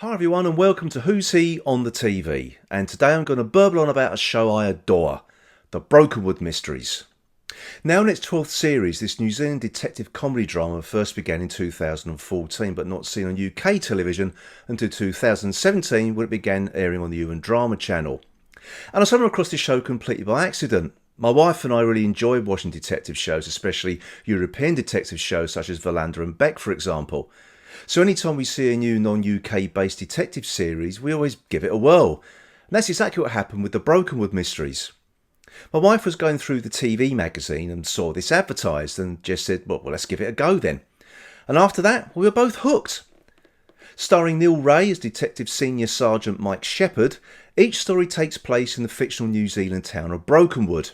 Hi everyone and welcome to Who's He on the TV, and today I'm going to burble on about a show I adore, the Brokenwood Mysteries. Now in its 12th series, this New Zealand detective comedy drama first began in 2014 but not seen on UK television until 2017 when it began airing on the UN Drama channel. And I stumbled across this show completely by accident. My wife and I really enjoy watching detective shows, especially European detective shows such as Wallander and Beck for example. So anytime we see a new non-UK based detective series, we always give it a whirl. And that's exactly what happened with the Brokenwood Mysteries. My wife was going through the TV magazine and saw this advertised and just said, well, let's give it a go then. And after that, we were both hooked. Starring Neil Ray as Detective Senior Sergeant Mike Shepherd, each story takes place in the fictional New Zealand town of Brokenwood.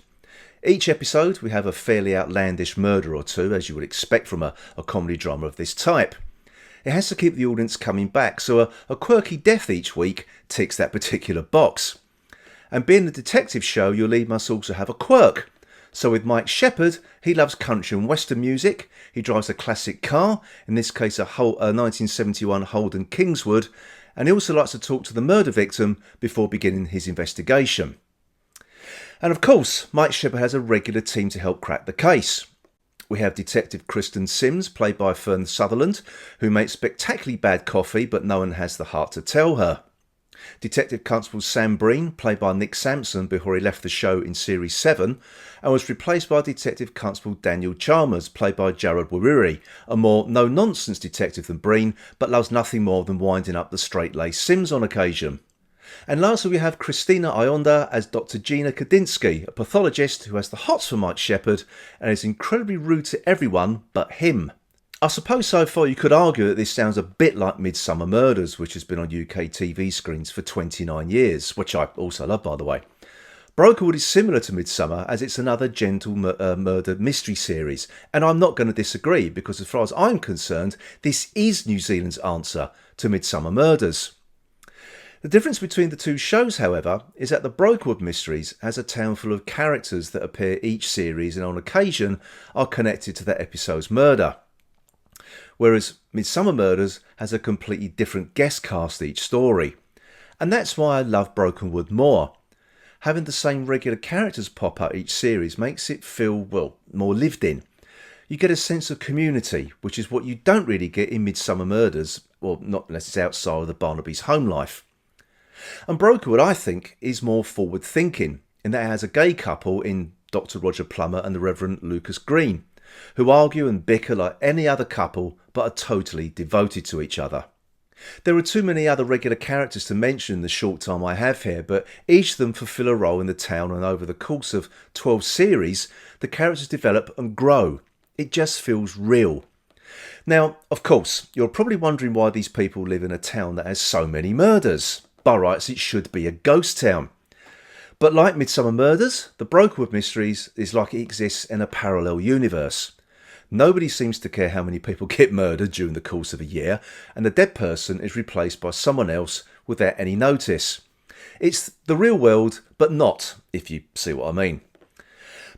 Each episode, we have a fairly outlandish murder or two, as you would expect from a comedy drama of this type. It has to keep the audience coming back, so a quirky death each week ticks that particular box. And being a detective show, your lead must also have a quirk. So with Mike Shepherd, he loves country and western music, he drives a classic car, in this case a 1971 Holden Kingswood, and he also likes to talk to the murder victim before beginning his investigation. And of course, Mike Shepherd has a regular team to help crack the case. We have Detective Kristen Sims, played by Fern Sutherland, who makes spectacularly bad coffee, but no one has the heart to tell her. Detective Constable Sam Breen, played by Nick Sampson before he left the show in Series 7, and was replaced by Detective Constable Daniel Chalmers, played by Jared Wariri, a more no-nonsense detective than Breen, but loves nothing more than winding up the straight-laced Sims on occasion. And lastly we have Christina Ionda as Dr. Gina Kadinsky, a pathologist who has the hots for Mike Shepherd and is incredibly rude to everyone but him. I suppose so far you could argue that this sounds a bit like Midsummer Murders, which has been on UK TV screens for 29 years, which I also love by the way. Brokenwood is similar to Midsummer as it's another gentle murder mystery series, and I'm not going to disagree because as far as I'm concerned, this is New Zealand's answer to Midsummer Murders. The difference between the two shows, however, is that the Brokenwood Mysteries has a town full of characters that appear each series and on occasion are connected to that episode's murder. Whereas Midsummer Murders has a completely different guest cast each story. And that's why I love Brokenwood more. Having the same regular characters pop up each series makes it feel, well, more lived in. You get a sense of community, which is what you don't really get in Midsummer Murders, well, not unless it's outside of the Barnaby's home life. And Brokenwood, I think, is more forward-thinking, in that it has a gay couple in Dr. Roger Plummer and the Reverend Lucas Green, who argue and bicker like any other couple, but are totally devoted to each other. There are too many other regular characters to mention in the short time I have here, but each of them fulfil a role in the town, and over the course of 12 series, the characters develop and grow. It just feels real. Now, of course, you're probably wondering why these people live in a town that has so many murders. By rights, it should be a ghost town. But like Midsummer Murders, the Brokenwood Mysteries is like it exists in a parallel universe. Nobody seems to care how many people get murdered during the course of a year, and the dead person is replaced by someone else without any notice. It's the real world, but not, if you see what I mean.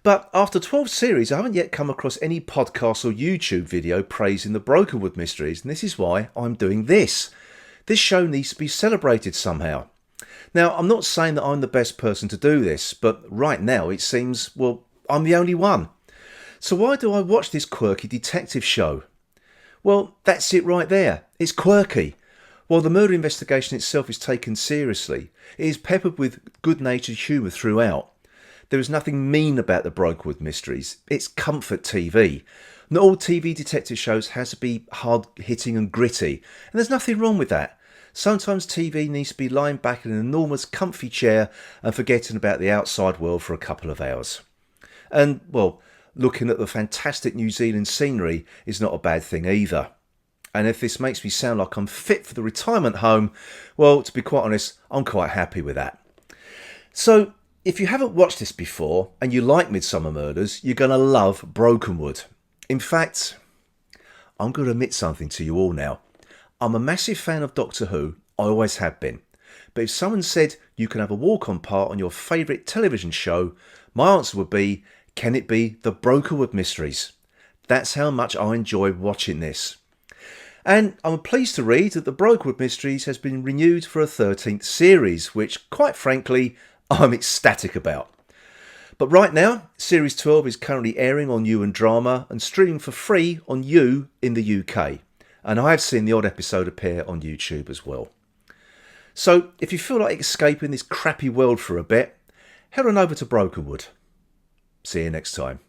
But after 12 series, I haven't yet come across any podcast or YouTube video praising the Brokenwood Mysteries, and this is why I'm doing this. This show needs to be celebrated somehow. Now, I'm not saying that I'm the best person to do this, but right now it seems, well, I'm the only one. So why do I watch this quirky detective show? Well, that's it right there. It's quirky. While the murder investigation itself is taken seriously, it is peppered with good-natured humour throughout. There is nothing mean about the Brokenwood Mysteries. It's comfort TV. Not all TV detective shows has to be hard-hitting and gritty, and there's nothing wrong with that. Sometimes TV needs to be lying back in an enormous comfy chair and forgetting about the outside world for a couple of hours. And, well, looking at the fantastic New Zealand scenery is not a bad thing either. And if this makes me sound like I'm fit for the retirement home, well, to be quite honest, I'm quite happy with that. So, if you haven't watched this before and you like Midsummer Murders, you're going to love Brokenwood. In fact, I'm going to admit something to you all now. I'm a massive fan of Doctor Who, I always have been. But if someone said you can have a walk-on part on your favourite television show, my answer would be, can it be the Brokenwood Mysteries? That's how much I enjoy watching this. And I'm pleased to read that the Brokenwood Mysteries has been renewed for a 13th series, which, quite frankly, I'm ecstatic about. But right now, Series 12 is currently airing on You and Drama and streaming for free on You in the UK. And I have seen the odd episode appear on YouTube as well. So if you feel like escaping this crappy world for a bit, head on over to Brokenwood. See you next time.